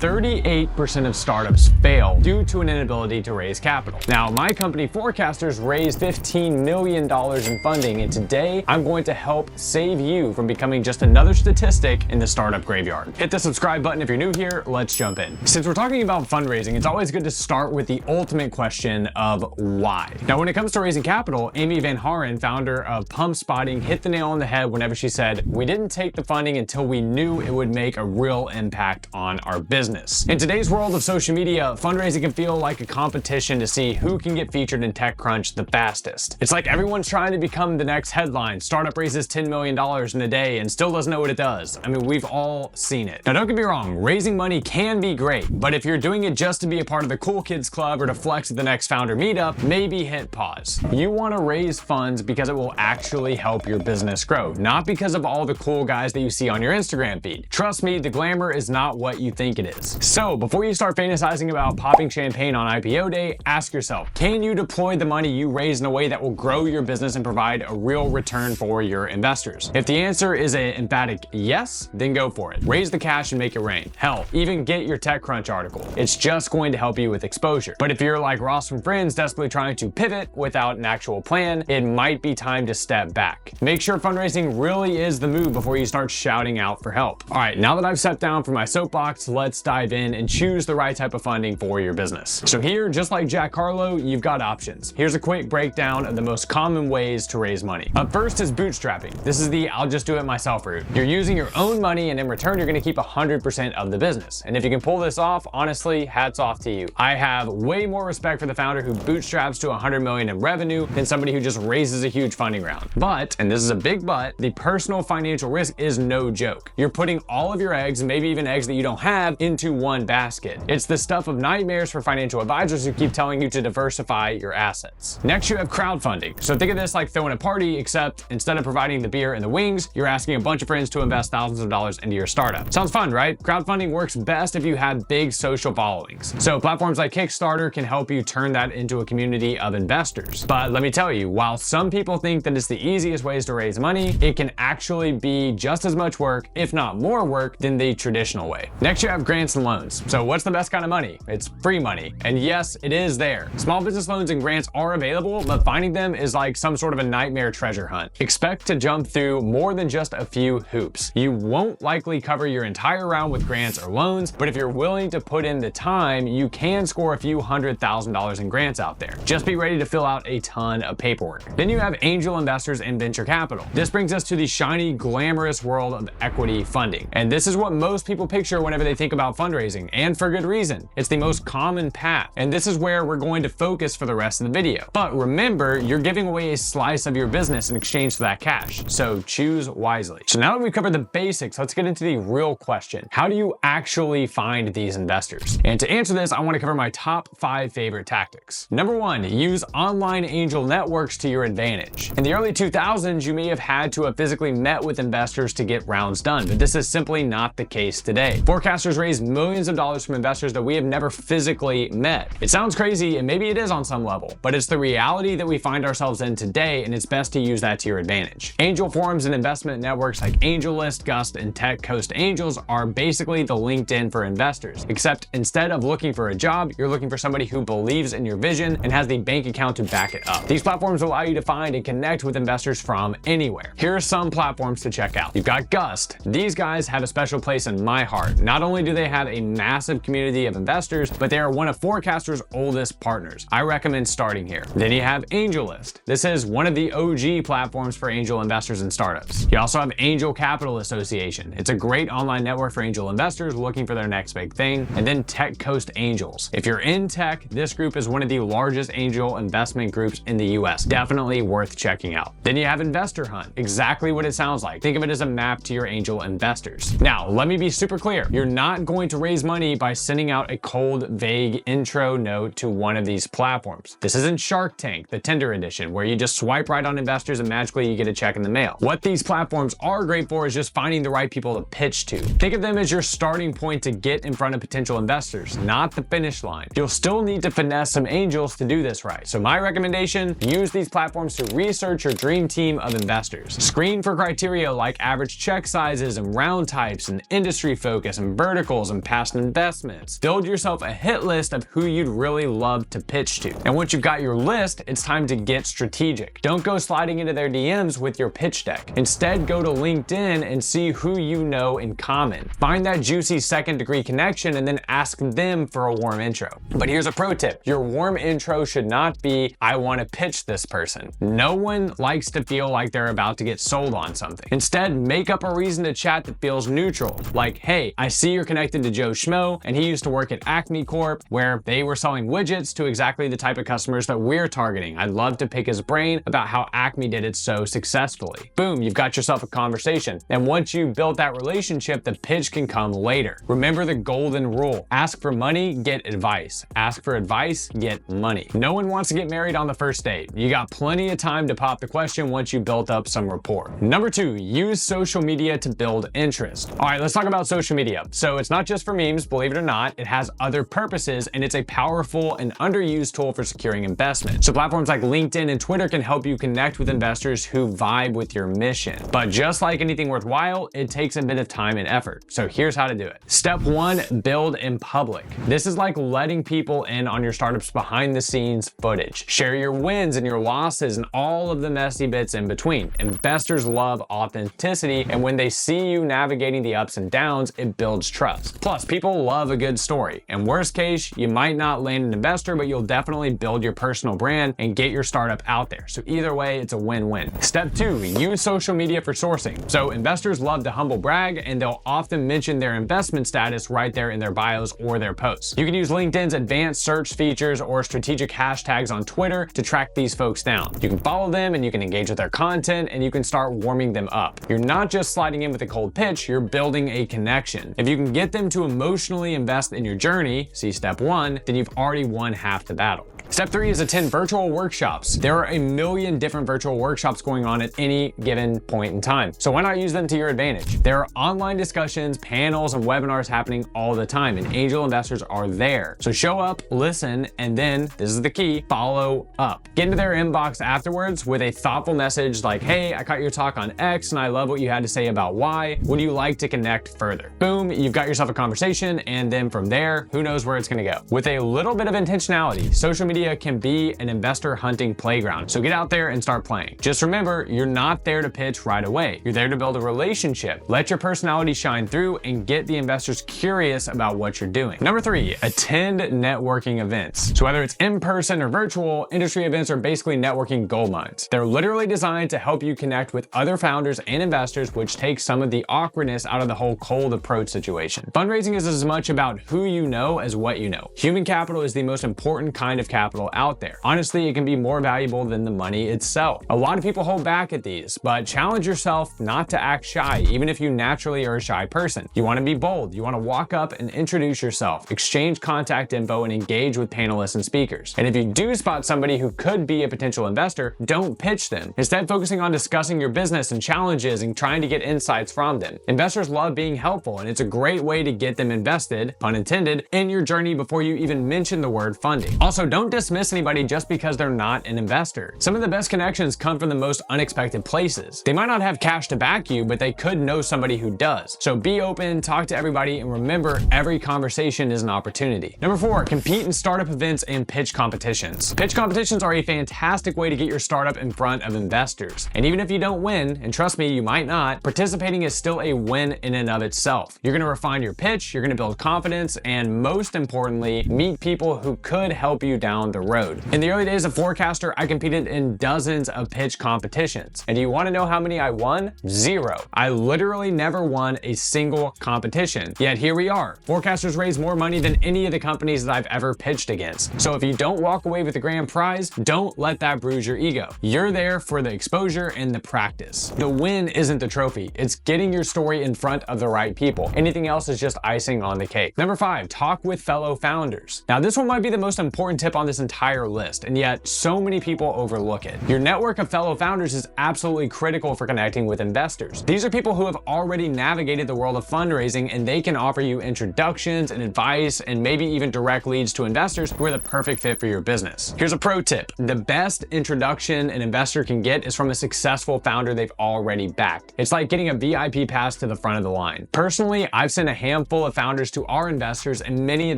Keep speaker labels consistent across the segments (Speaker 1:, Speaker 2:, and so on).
Speaker 1: 38% of startups fail due to an inability to raise capital. Now, my company Forecastr raised $15 million in funding, and today I'm going to help save you from becoming just another statistic in the startup graveyard. Hit the subscribe button if you're new here. Let's jump in. Since we're talking about fundraising, it's always good to start with the ultimate question of why. Now, when it comes to raising capital, Amy Van Haren, founder of Pump Spotting, hit the nail on the head whenever she said, "We didn't take the funding until we knew it would make a real impact on our business." In today's world of social media, fundraising can feel like a competition to see who can get featured in TechCrunch the fastest. It's like everyone's trying to become the next headline. Startup raises $10 million in a day and still doesn't know what it does. I mean, we've all seen it. Now, don't get me wrong, raising money can be great, but if you're doing it just to be a part of the cool kids club or to flex at the next founder meetup, maybe hit pause. You want to raise funds because it will actually help your business grow, not because of all the cool guys that you see on your Instagram feed. Trust me, the glamour is not what you think it is. So before you start fantasizing about popping champagne on IPO day, ask yourself, can you deploy the money you raise in a way that will grow your business and provide a real return for your investors? If the answer is an emphatic yes, then go for it. Raise the cash and make it rain. Hell, even get your TechCrunch article. It's just going to help you with exposure. But if you're like Ross from Friends, desperately trying to pivot without an actual plan, it might be time to step back. Make sure fundraising really is the move before you start shouting out for help. All right, now that I've sat down from my soapbox, let's dive in and choose the right type of funding for your business. So here, just like Jack Harlow, you've got options. Here's a quick breakdown of the most common ways to raise money. Up first is bootstrapping. This is the I'll just do it myself route. You're using your own money, and in return, you're gonna keep 100% of the business. And if you can pull this off, honestly, hats off to you. I have way more respect for the founder who bootstraps to 100 million in revenue than somebody who just raises a huge funding round. But, and this is a big but, the personal financial risk is no joke. You're putting all of your eggs, and maybe even eggs that you don't have, into one basket. It's the stuff of nightmares for financial advisors who keep telling you to diversify your assets. Next, you have crowdfunding. So think of this like throwing a party, except instead of providing the beer and the wings, you're asking a bunch of friends to invest thousands of dollars into your startup. Sounds fun, right? Crowdfunding works best if you have big social followings. So platforms like Kickstarter can help you turn that into a community of investors. But let me tell you, while some people think that it's the easiest ways to raise money, it can actually be just as much work, if not more work, than the traditional way. Next, you have grants and loans. So what's the best kind of money? It's free money. And yes, it is there. Small business loans and grants are available, but finding them is like some sort of a nightmare treasure hunt. Expect to jump through more than just a few hoops. You won't likely cover your entire round with grants or loans, but if you're willing to put in the time, you can score a few $100,000 in grants out there. Just be ready to fill out a ton of paperwork. Then you have angel investors and venture capital. This brings us to the shiny, glamorous world of equity funding. And this is what most people picture whenever they think about fundraising, and for good reason. It's the most common path, and this is where we're going to focus for the rest of the video. But remember, you're giving away a slice of your business in exchange for that cash, so choose wisely. So now that we've covered the basics, let's get into the real question. How do you actually find these investors? And to answer this, I want to cover my top 5 favorite tactics. Number 1, use online angel networks to your advantage. In the early 2000s, you may have had to have physically met with investors to get rounds done, but this is simply not the case today. Forecastr raised millions of dollars from investors that we have never physically met. It sounds crazy, and maybe it is on some level, but it's the reality that we find ourselves in today, and it's best to use that to your advantage. Angel forums and investment networks like AngelList, Gust, and Tech Coast Angels are basically the LinkedIn for investors, except instead of looking for a job, you're looking for somebody who believes in your vision and has the bank account to back it up. These platforms allow you to find and connect with investors from anywhere. Here are some platforms to check out. You've got Gust. These guys have a special place in my heart. Not only do they have a massive community of investors, but they are one of Forecastr's oldest partners. I recommend starting here. Then you have AngelList. This is one of the OG platforms for angel investors and startups. You also have Angel Capital Association. It's a great online network for angel investors looking for their next big thing. And then Tech Coast Angels. If you're in tech, this group is one of the largest angel investment groups in the US. Definitely worth checking out. Then you have Investor Hunt. Exactly what it sounds like. Think of it as a map to your angel investors. Now, let me be super clear. You're not going to raise money by sending out a cold, vague intro note to one of these platforms. This isn't Shark Tank, the Tinder edition, where you just swipe right on investors and magically you get a check in the mail. What these platforms are great for is just finding the right people to pitch to. Think of them as your starting point to get in front of potential investors, not the finish line. You'll still need to finesse some angels to do this right. So my recommendation, use these platforms to research your dream team of investors. Screen for criteria like average check sizes and round types and industry focus and verticals and past investments. Build yourself a hit list of who you'd really love to pitch to. And once you've got your list, it's time to get strategic. Don't go sliding into their DMs with your pitch deck. Instead, go to LinkedIn and see who you know in common. Find that juicy second-degree connection and then ask them for a warm intro. But here's a pro tip. Your warm intro should not be, I want to pitch this person. No one likes to feel like they're about to get sold on something. Instead, make up a reason to chat that feels neutral. Like, hey, I see you're connected to Joe Schmo, and he used to work at Acme Corp, where they were selling widgets to exactly the type of customers that we're targeting. I'd love to pick his brain about how Acme did it so successfully. Boom, you've got yourself a conversation. And once you build that relationship, the pitch can come later. Remember the golden rule. Ask for money, get advice. Ask for advice, get money. No one wants to get married on the first date. You got plenty of time to pop the question once you built up some rapport. Number 2, use social media to build interest. All right, let's talk about social media. So it's not just for memes, believe it or not. It has other purposes, and it's a powerful and underused tool for securing investment. So platforms like LinkedIn and Twitter can help you connect with investors who vibe with your mission. But just like anything worthwhile, it takes a bit of time and effort. So here's how to do it. Step 1, build in public. This is like letting people in on your startup's behind the scenes footage. Share your wins and your losses and all of the messy bits in between. Investors love authenticity, and when they see you navigating the ups and downs, it builds trust. Plus, people love a good story. In worst case, you might not land an investor, but you'll definitely build your personal brand and get your startup out there. So either way, it's a win-win. Step 2, use social media for sourcing. So investors love to humble brag, and they'll often mention their investment status right there in their bios or their posts. You can use LinkedIn's advanced search features or strategic hashtags on Twitter to track these folks down. You can follow them and you can engage with their content, and you can start warming them up. You're not just sliding in with a cold pitch, you're building a connection. If you can get them to emotionally invest in your journey, see step 1, then you've already won half the battle. Step 3 is attend virtual workshops. There are a million different virtual workshops going on at any given point in time. So why not use them to your advantage? There are online discussions, panels, and webinars happening all the time, and angel investors are there. So show up, listen, and then, this is the key, follow up. Get into their inbox afterwards with a thoughtful message like, hey, I caught your talk on X and I love what you had to say about Y. Would you like to connect further? Boom, you've got yourself a conversation, and then from there, who knows where it's gonna go. With a little bit of intentionality, social media can be an investor hunting playground. So get out there and start playing. Just remember, you're not there to pitch right away. You're there to build a relationship. Let your personality shine through and get the investors curious about what you're doing. Number 3, attend networking events. So whether it's in person or virtual, industry events are basically networking gold mines. They're literally designed to help you connect with other founders and investors, which takes some of the awkwardness out of the whole cold approach situation. Fundraising is as much about who you know as what you know. Human capital is the most important kind of capital out there. Honestly, it can be more valuable than the money itself. A lot of people hold back at these, but challenge yourself not to act shy, even if you naturally are a shy person. You want to be bold. You want to walk up and introduce yourself, exchange contact info, and engage with panelists and speakers. And if you do spot somebody who could be a potential investor, don't pitch them. Instead, focusing on discussing your business and challenges and trying to get insights from them. Investors love being helpful, and it's a great way to get them invested, pun intended, in your journey before you even mention the word funding. Also, don't dismiss anybody just because they're not an investor. Some of the best connections come from the most unexpected places. They might not have cash to back you, but they could know somebody who does. So be open, talk to everybody, and remember, every conversation is an opportunity. Number 4, compete in startup events and pitch competitions. Pitch competitions are a fantastic way to get your startup in front of investors. And even if you don't win, and trust me, you might not, participating is still a win in and of itself. You're gonna refine your pitch, you're gonna build confidence, and most importantly, meet people who could help you down the road. In the early days of Forecastr, I competed in dozens of pitch competitions. And do you want to know how many I won? 0. I literally never won a single competition. Yet here we are. Forecastr's raised more money than any of the companies that I've ever pitched against. So if you don't walk away with the grand prize, don't let that bruise your ego. You're there for the exposure and the practice. The win isn't the trophy. It's getting your story in front of the right people. Anything else is just icing on the cake. Number 5, talk with fellow founders. Now this one might be the most important tip on this this entire list, and yet so many people overlook it. Your network of fellow founders is absolutely critical for connecting with investors. These are people who have already navigated the world of fundraising, and they can offer you introductions and advice and maybe even direct leads to investors who are the perfect fit for your business. Here's a pro tip. The best introduction an investor can get is from a successful founder they've already backed. It's like getting a VIP pass to the front of the line. Personally, I've sent a handful of founders to our investors, and many of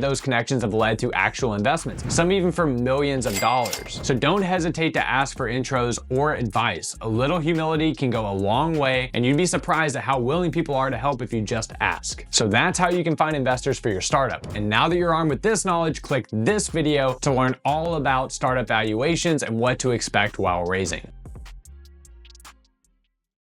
Speaker 1: those connections have led to actual investments, some even for millions of dollars. So don't hesitate to ask for intros or advice. A little humility can go a long way, and you'd be surprised at how willing people are to help if you just ask. So that's how you can find investors for your startup. And now that you're armed with this knowledge, click this video to learn all about startup valuations and what to expect while raising.